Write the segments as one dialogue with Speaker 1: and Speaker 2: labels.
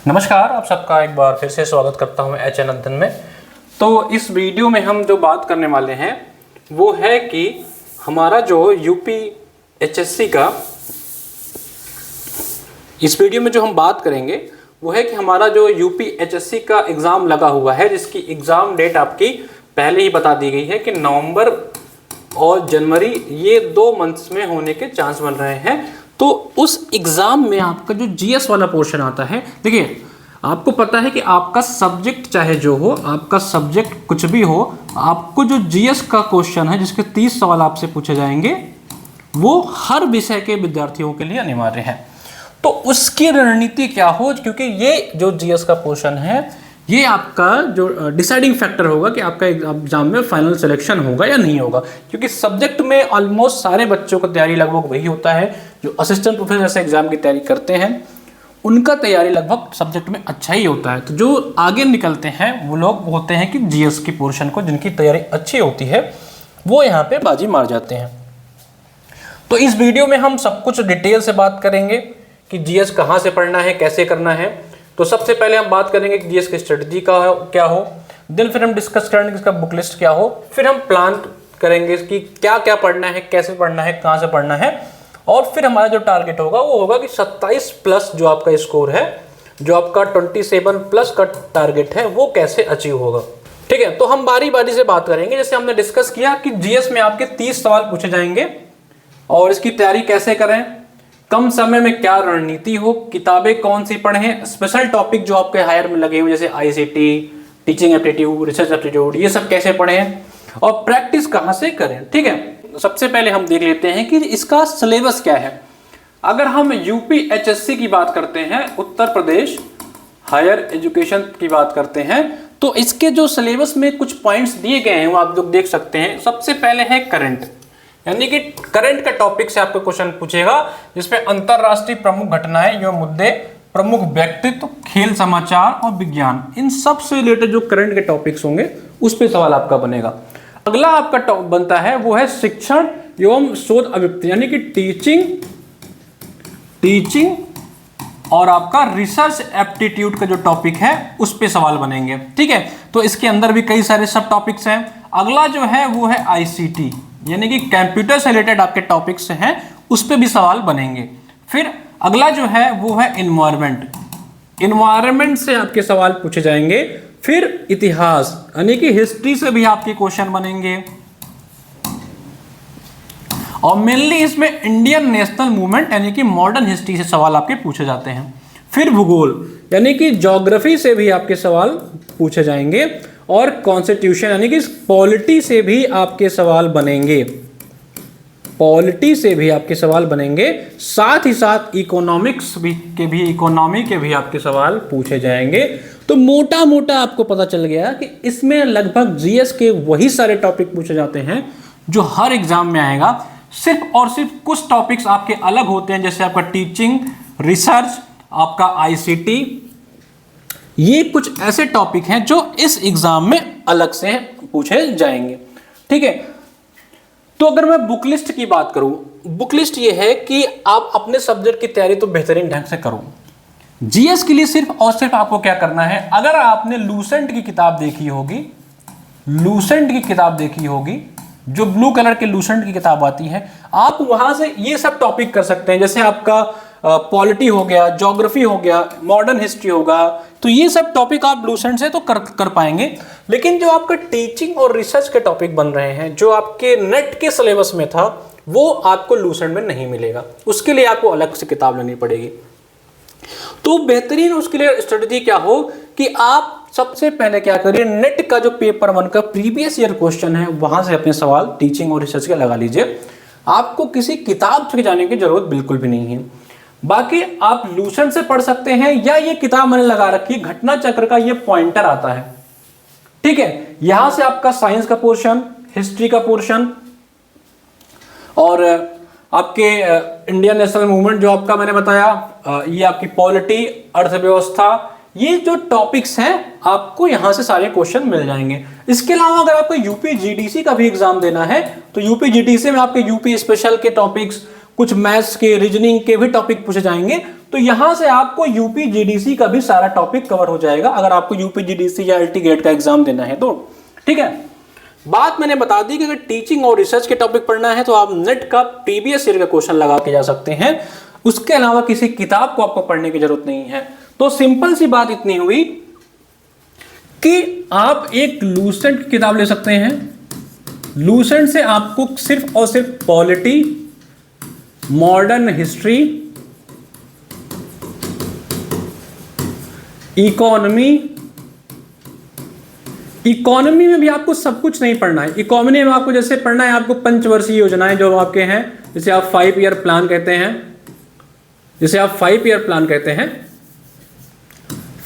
Speaker 1: नमस्कार, आप सबका एक बार फिर से स्वागत करता हूं एच एन अध्ययन में। तो इस वीडियो में हम जो बात करने वाले हैं वो है कि हमारा जो यूपी एचएससी का, इस वीडियो में जो हम बात करेंगे वो है कि हमारा जो यूपी एचएससी का एग्ज़ाम लगा हुआ है, जिसकी एग्ज़ाम डेट आपकी पहले ही बता दी गई है कि नवंबर और जनवरी ये 2 मंथ्स में होने के चांस बन रहे हैं। तो उस एग्ज़ाम में आपका जो जीएस वाला पोर्शन आता है, देखिए आपको पता है कि आपका सब्जेक्ट चाहे जो हो, आपका सब्जेक्ट कुछ भी हो, आपको जो जीएस का क्वेश्चन है जिसके 30 सवाल आपसे पूछे जाएंगे वो हर विषय के विद्यार्थियों के लिए अनिवार्य है। तो उसकी रणनीति क्या हो, क्योंकि ये जो जीएस का पोर्शन है ये आपका जो डिसाइडिंग फैक्टर होगा कि आपका एग्जाम में फाइनल सिलेक्शन होगा या नहीं होगा। क्योंकि सब्जेक्ट में ऑलमोस्ट सारे बच्चों का तैयारी लगभग वही होता है जो असिस्टेंट प्रोफेसर से एग्जाम की तैयारी करते हैं, उनका तैयारी लगभग सब्जेक्ट में अच्छा ही होता है। तो जो आगे निकलते हैं वो लोग होते हैं कि जीएस की पोर्शन को, जिनकी तैयारी अच्छी होती है वो यहाँ पे बाजी मार जाते हैं। तो इस वीडियो में हम सब कुछ डिटेल से बात करेंगे कि जीएस कहाँ से पढ़ना है, कैसे करना है। तो सबसे पहले हम बात करेंगे कि जीएस की स्ट्रेटजी का क्या हो, देन फिर हम डिस्कस करेंगे इसका बुक लिस्ट क्या हो, फिर हम प्लान करेंगे कि क्या क्या पढ़ना है, कैसे पढ़ना है, कहाँ से पढ़ना है, और फिर हमारा जो टारगेट होगा वो होगा कि 27 प्लस जो आपका स्कोर है, जो आपका 27 प्लस का टारगेट है वो कैसे अचीव होगा। ठीक है, तो हम बारी बारी से बात करेंगे। जैसे हमने डिस्कस किया कि जीएस में आपके 30 सवाल पूछे जाएंगे और इसकी तैयारी कैसे करें, कम समय में क्या रणनीति हो, किताबें कौन सी पढ़ें, स्पेशल टॉपिक जो आपके हायर में लगे हुए जैसे ICT, teaching aptitude, research aptitude, ये सब कैसे पढ़ें और प्रैक्टिस कहाँ से करें। ठीक है, सबसे पहले हम देख लेते हैं कि इसका सिलेबस क्या है। अगर हम यूपी एचएससी की बात करते हैं, उत्तर प्रदेश हायर एजुकेशन की बात करते हैं, तो इसके जो सिलेबस में कुछ पॉइंट्स दिए गए हैं वो आप लोग देख सकते हैं। सबसे पहले है करंट, यानी कि करंट का टॉपिक से आपको क्वेश्चन पूछेगा जिसमें अंतरराष्ट्रीय प्रमुख घटनाएं एवं मुद्दे, प्रमुख व्यक्तित्व, खेल समाचार और विज्ञान, इन सब से रिलेटेड जो करंट के टॉपिक्स होंगे उस पे सवाल आपका बनेगा। अगला आपका बनता है वो है शिक्षण एवं शोध अभिवृत्ति, यानी कि टीचिंग और आपका रिसर्च एप्टीट्यूड का जो टॉपिक है उस पे सवाल बनेंगे। ठीक है, तो इसके अंदर भी कई सारे सब टॉपिक्स हैं। अगला जो है वो है आईसीटी, यानी कि कंप्यूटर से रिलेटेड आपके टॉपिक्स हैं, उस पे भी सवाल बनेंगे। फिर अगला जो है वो है इन्वायरमेंट से आपके सवाल पूछे जाएंगे। फिर इतिहास, यानी कि हिस्ट्री से भी आपके क्वेश्चन बनेंगे और मेनली इसमें इंडियन नेशनल मूवमेंट यानी कि मॉडर्न हिस्ट्री से सवाल आपके पूछे जाते हैं। फिर भूगोल, यानी कि ज्योग्राफी से भी आपके सवाल पूछे जाएंगे और कॉन्स्टिट्यूशन यानी कि पॉलिटी से भी आपके सवाल बनेंगे, साथ ही साथ इकोनॉमिक्स भी इकोनॉमी के भी आपके सवाल पूछे जाएंगे। तो मोटा मोटा आपको पता चल गया कि इसमें लगभग जीएस के वही सारे टॉपिक पूछे जाते हैं जो हर एग्जाम में आएगा। सिर्फ और सिर्फ कुछ टॉपिक्स आपके अलग होते हैं, जैसे आपका टीचिंग, रिसर्च, आपका आईसीटी, ये कुछ ऐसे टॉपिक हैं जो इस एग्जाम में अलग से पूछे जाएंगे। ठीक है, तो अगर मैं बुक लिस्ट की बात करूं, बुक लिस्ट ये है कि आप अपने सब्जेक्ट की तैयारी तो बेहतरीन ढंग से करो। जीएस के लिए सिर्फ और सिर्फ आपको क्या करना है, अगर आपने लूसेंट की किताब देखी होगी, जो ब्लू कलर के लूसेंट की किताब आती है, आप वहां से ये सब टॉपिक कर सकते हैं। जैसे आपका पॉलिटी हो गया, ज्योग्राफी हो गया, मॉडर्न हिस्ट्री होगा, तो ये सब टॉपिक आप लूसेंट से तो कर पाएंगे। लेकिन जो आपका टीचिंग और रिसर्च के टॉपिक बन रहे हैं, जो आपके नेट के सिलेबस में था, वो आपको लूसेंट में नहीं मिलेगा, उसके लिए आपको अलग से किताब लेनी पड़ेगी। तो बेहतरीन उसके लिए स्ट्रेटजी क्या हो कि आप सबसे पहले क्या करिए, नेट का जो पेपर 1 का प्रीवियस ईयर क्वेश्चन है वहां से अपने सवाल टीचिंग और रिसर्च के लगा लीजिए। आपको किसी किताब से जाने की जरूरत बिल्कुल भी नहीं है। बाकी आप लूसेंट से पढ़ सकते हैं, या ये किताब मैंने लगा रखी है घटना चक्र का, ये पॉइंटर आता है। ठीक है, यहां से आपका साइंस का पोर्शन, हिस्ट्री का पोर्शन और आपके इंडियन नेशनल मूवमेंट जो आपका मैंने बताया, ये आपकी पॉलिटी, अर्थव्यवस्था, ये जो टॉपिक्स हैं आपको यहां से सारे क्वेश्चन मिल जाएंगे। इसके अलावा अगर आपको यूपी जीडीसी का भी एग्जाम देना है तो यूपी जीडीसी में आपके यूपी स्पेशल के टॉपिक्स, कुछ मैथ्स के, रीजनिंग के भी टॉपिक पूछे जाएंगे, तो यहां से आपको यूपीजीडीसी का भी सारा टॉपिक कवर हो जाएगा अगर आपको यूपीजीडीसी या एलटी गेट का एग्जाम देना है तो। ठीक है, बात मैंने बता दी कि अगर टीचिंग और रिसर्च के टॉपिक पढ़ना है तो आप नेट का प्रीवियस ईयर का क्वेश्चन लगा के जा सकते हैं, उसके अलावा किसी किताब को आपको पढ़ने की जरूरत नहीं है। तो सिंपल सी बात इतनी हुई कि आप एक लूसेंट की किताब ले सकते हैं। लूसेंट से आपको सिर्फ और सिर्फ पॉलिटी, मॉडर्न हिस्ट्री, इकोनॉमी में भी आपको सब कुछ नहीं पढ़ना है। इकोनॉमी में आपको जैसे पढ़ना है आपको पंचवर्षीय योजनाएं जो आपके हैं, जिसे आप 5 ईयर प्लान कहते हैं, जिसे आप 5 ईयर प्लान कहते हैं,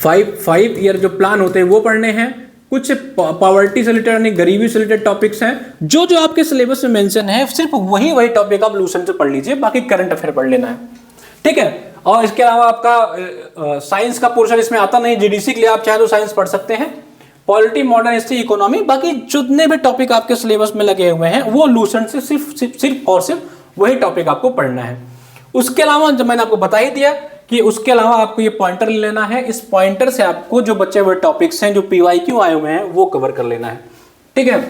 Speaker 1: 5 ईयर जो प्लान होते हैं वो पढ़ने हैं। कुछ पॉवर्टी से रिलेटेड यानी गरीबी से रिलेटेड टॉपिक्स हैं, जो जो आपके सिलेबस में मेंशन है सिर्फ वही टॉपिक आप लूसेंट से पढ़ लीजिए, बाकी करंट अफेयर पढ़ लेना है। ठीक है, और इसके अलावा आपका साइंस का पोर्शन इसमें आता नहीं। जीडीसी के लिए आप चाहे तो साइंस पढ़ सकते हैं, पॉलिटी, मॉडर्न हिस्ट्री, इकोनॉमी, बाकी जितने भी टॉपिक आपके सिलेबस में लगे हुए हैं वो लूसेंट से सिर्फ और सिर्फ वही टॉपिक आपको पढ़ना है। उसके अलावा जब मैंने आपको बता ही दिया कि उसके अलावा आपको ये पॉइंटर ले लेना है, इस पॉइंटर से आपको जो बचे हुए टॉपिक्स हैं जो पीवाईक्यू आए हुए हैं वो कवर कर लेना है। ठीक है,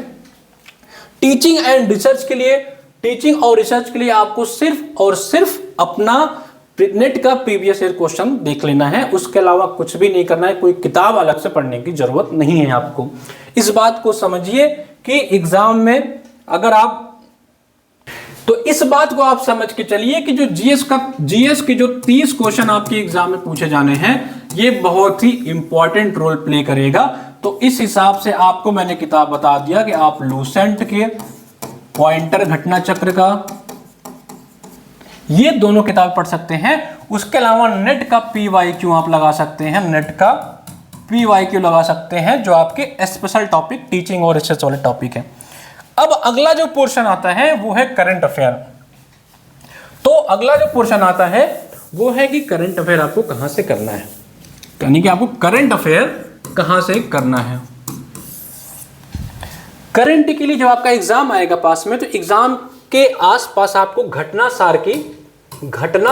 Speaker 1: टीचिंग एंड रिसर्च के लिए, टीचिंग और रिसर्च के लिए आपको सिर्फ और सिर्फ अपना नेट का प्रीवियस ईयर क्वेश्चन देख लेना है, उसके अलावा कुछ भी नहीं करना है। कोई किताब अलग से पढ़ने की जरूरत नहीं है आपको। इस बात को समझिए कि एग्जाम में अगर आप, तो इस बात को आप समझ के चलिए कि जो जीएस के जो 30 क्वेश्चन आपके एग्जाम में पूछे जाने हैं ये बहुत ही इंपॉर्टेंट रोल प्ले करेगा। तो इस हिसाब से आपको मैंने किताब बता दिया कि आप लूसेंट के पॉइंटर घटना चक्र का ये दोनों किताब पढ़ सकते हैं। उसके अलावा नेट का पीवाईक्यू आप लगा सकते हैं, नेट का पीवाईक्यू लगा सकते हैं जो आपके स्पेशल टॉपिक टीचिंग और रिसर्च वाले टॉपिक है। अब अगला जो पोर्शन आता है वो है करंट अफेयर। तो अगला जो पोर्शन आता है वो है कि करंट अफेयर आपको कहां से करना है, यानी कि आपको करंट अफेयर कहां से करना है। करंट के लिए जब आपका एग्जाम आएगा पास में, तो एग्जाम के आसपास आपको घटना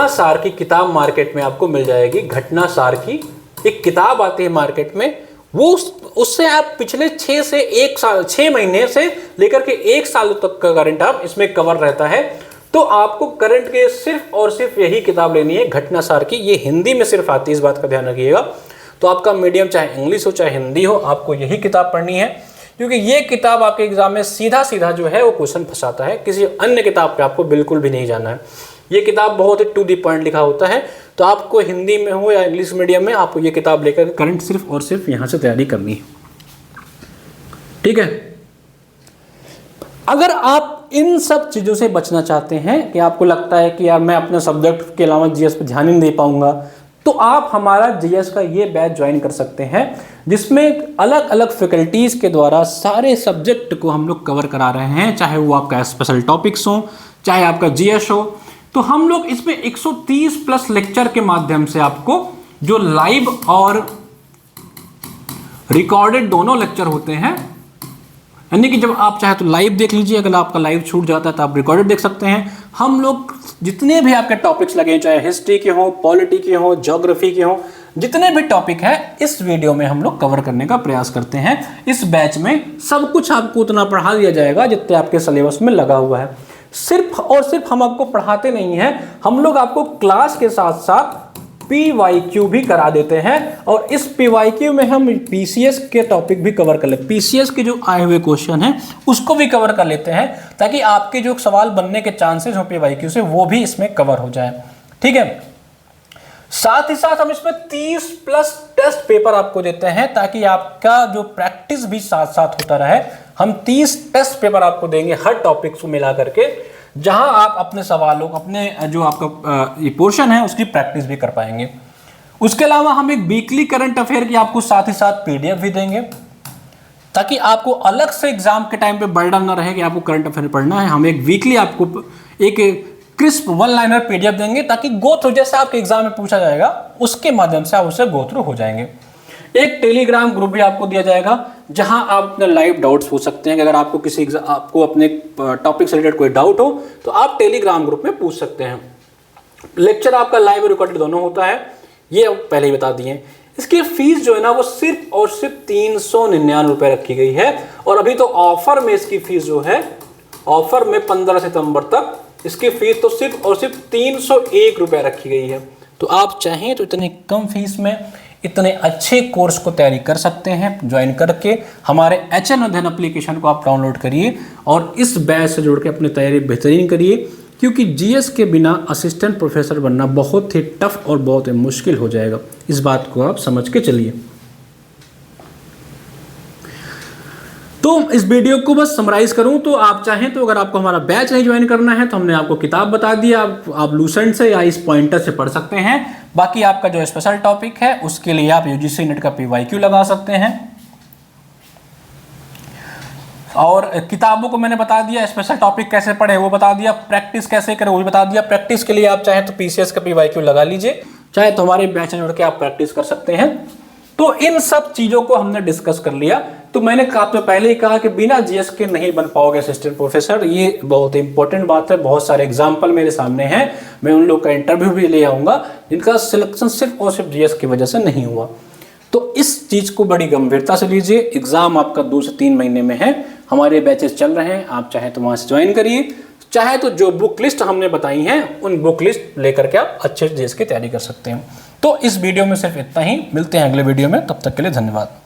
Speaker 1: सार की किताब मार्केट में आपको मिल जाएगी। घटना सार की एक किताब आती है मार्केट में, वो उससे आप पिछले 6 महीने से लेकर के 1 साल तक का करंट आप इसमें कवर रहता है। तो आपको करंट के सिर्फ और सिर्फ यही किताब लेनी है, घटना सार की। ये हिंदी में सिर्फ आती है, इस बात का ध्यान रखिएगा। तो आपका मीडियम चाहे इंग्लिश हो चाहे हिंदी हो, आपको यही किताब पढ़नी है, क्योंकि ये किताब आपके एग्जाम में सीधा जो है वो क्वेश्चन फंसाता है। किसी अन्य किताब पे आपको बिल्कुल भी नहीं जाना है। ये किताब बहुत ही टू द पॉइंट लिखा होता है। तो आपको हिंदी में हो या इंग्लिश मीडियम में, आपको ये किताब लेकर करंट सिर्फ और सिर्फ यहां से तैयारी करनी है। ठीक है, अगर आप इन सब चीजों से बचना चाहते हैं कि आपको लगता है कि यार मैं अपने सब्जेक्ट के अलावा जीएस पे ध्यान ही नहीं दे पाऊंगा, तो आप हमारा जीएस का ये बैच ज्वाइन कर सकते हैं, जिसमें अलग अलग फैकल्टीज के द्वारा सारे सब्जेक्ट को हम लोग कवर करा रहे हैं, चाहे वो आपका स्पेशल टॉपिक्स हो चाहे आपका जीएस हो। तो हम लोग इसमें 130 प्लस लेक्चर के माध्यम से आपको जो लाइव और रिकॉर्डेड दोनों लेक्चर होते हैं, यानी कि जब आप चाहे तो लाइव देख लीजिए, अगर आपका लाइव छूट जाता है तो आप रिकॉर्डेड देख सकते हैं। हम लोग जितने भी आपके टॉपिक्स लगे, चाहे हिस्ट्री के हो, पॉलिटी के हो, ज्योग्राफी के हो, जितने भी टॉपिक है इस वीडियो में हम लोग कवर करने का प्रयास करते हैं। इस बैच में सब कुछ आपको उतना पढ़ा दिया जाएगा जितने आपके सिलेबस में लगा हुआ है। सिर्फ और सिर्फ हम आपको पढ़ाते नहीं हैं, हम लोग आपको क्लास के साथ साथ पीवाईक्यू भी करा देते हैं, और इस पीवाईक्यू में हम पीसीएस के टॉपिक भी कवर कर लेते, पीसीएस के जो आए हुए क्वेश्चन हैं उसको भी कवर कर लेते हैं, ताकि आपके जो सवाल बनने के चांसेस हो पीवाईक्यू से वो भी इसमें कवर हो जाए। ठीक है, साथ ही साथ हम इसमें 30 प्लस टेस्ट पेपर आपको देते हैं, ताकि आपका जो प्रैक्टिस भी साथ साथ होता रहे। हम 30 टेस्ट पेपर आपको देंगे हर टॉपिक को मिला करके, जहां आप अपने सवालों को, अपने जो आपका ये पोर्शन है उसकी प्रैक्टिस भी कर पाएंगे। उसके अलावा हम एक वीकली करंट अफेयर की आपको साथ ही साथ पीडीएफ भी देंगे, ताकि आपको अलग से एग्जाम के टाइम पे बर्डन ना रहे कि आपको करंट अफेयर पढ़ना है। हम एक वीकली आपको एक क्रिस्प 1 लाइनर पीडीएफ देंगे, ताकि गो थ्रू, जैसे आपके एग्जाम में पूछा जाएगा उसके माध्यम से आप उससे गो थ्रू हो जाएंगे। एक टेलीग्राम ग्रुप भी आपको दिया जाएगा, जहां आप अपने लाइव डाउट्स पूछ सकते हैं। कि अगर आपको आपको अपने टॉपिक से रिलेटेड कोई डाउट हो तो आप टेलीग्राम ग्रुप में पूछ सकते हैं। लेक्चर आपका लाइव रिकॉर्डेड दोनों होता है, ये पहले ही बता दिए। इसकी फीस जो है ना वो सिर्फ और सिर्फ 399 रुपये रखी गई है। और अभी तो ऑफर में इसकी फीस जो है, ऑफर में 15 सितंबर तक इसकी फीस तो सिर्फ और सिर्फ 301 रुपये रखी गई है। तो आप चाहें तो इतने कम फीस में इतने अच्छे कोर्स को तैयारी कर सकते हैं। ज्वाइन करके हमारे HN अध्ययन एप्लीकेशन को आप डाउनलोड करिए और इस बैच से जुड़ के अपनी तैयारी बेहतरीन करिए, क्योंकि GS के बिना असिस्टेंट प्रोफेसर बनना बहुत ही टफ और बहुत ही मुश्किल हो जाएगा। इस बात को आप समझ के चलिए। तो इस वीडियो को बस समराइज करूं तो आप चाहें तो अगर आपको हमारा बैच नहीं ज्वाइन करना है तो हमने आपको किताब बता दिया, आप लूसेंट से या इस पॉइंटर से पढ़ सकते हैं। बाकी आपका जो स्पेशल टॉपिक है उसके लिए आप UGC नेट का PYQ लगा सकते हैं। और किताबों को मैंने बता दिया, स्पेशल टॉपिक कैसे पढ़े वो बता दिया, प्रैक्टिस कैसे करें वो भी बता दिया। प्रैक्टिस के लिए आप चाहे तो PCS का PYQ लगा लीजिए, चाहे तो हमारे बैच में जुड़ के आप प्रैक्टिस कर सकते हैं। तो इन सब चीज़ों को हमने डिस्कस कर लिया। तो मैंने आपको पहले ही कहा कि बिना GS के नहीं बन पाओगे असिस्टेंट प्रोफेसर, ये बहुत इंपॉर्टेंट बात है। बहुत सारे एग्जाम्पल मेरे सामने हैं, मैं उन लोग का इंटरव्यू भी ले आऊँगा जिनका सिलेक्शन सिर्फ और सिर्फ GS की वजह से नहीं हुआ। तो इस चीज़ को बड़ी गंभीरता से लीजिए। एग्ज़ाम आपका 2 से 3 महीने में है, हमारे बैचेस चल रहे हैं, आप चाहे तो वहाँ से ज्वाइन करिए, चाहे तो जो बुक लिस्ट हमने बताई हैं उन बुक लिस्ट लेकर के आप अच्छे GS की तैयारी कर सकते हैं। तो इस वीडियो में सिर्फ इतना ही, मिलते हैं अगले वीडियो में, तब तक के लिए धन्यवाद।